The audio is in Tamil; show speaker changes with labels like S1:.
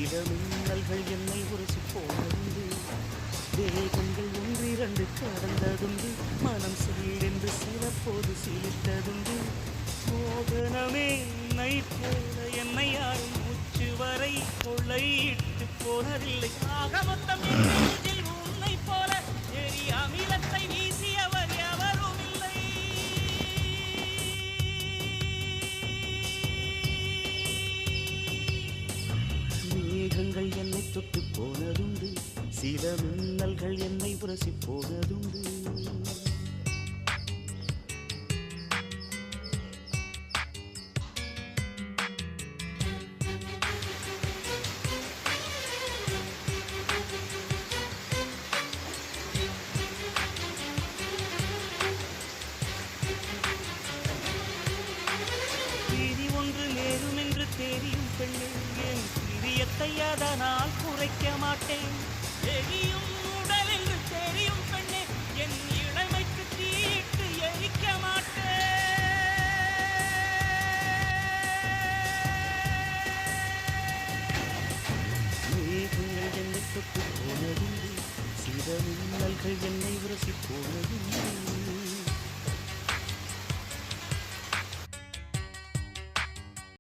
S1: சில மின்னல்கள் என்னை உரசி போனதுண்டு. வேகங்கள் ஒன்றிரண்டு கடந்ததுண்டு. மனம் செல்லென்று சில போது சிலித்ததுண்டு. மோகனமே உன்னை போல என்னை யாரும் மூச்சு வரை கொள்ளையிட்டு போனதில்லை. ஆக மொத்தம் நெஞ்சில் உன்னை போல எரி அமிலத்தை வீசியவர் எவரும் இல்லை. மேகங்கள் என்னை தொட்டு போனதுண்டு. சில மின்னல்கள் என்னை உரசி போனதுண்டு. நேரும் என்று தெரியும் பெண்ணே, என் பிரியத்தை அதனால் குறைக்க மாட்டேன். எரியும் உடல் என்று தெரியும் பெண்ணே, என் இளமைக்கு தீட்டு எரிக்க மாட்டேன். மேகங்கள் என்னை தொட்டு போனதுண்டு. சில மின்னல்கள் என்னை உரசி போனதுண்டு.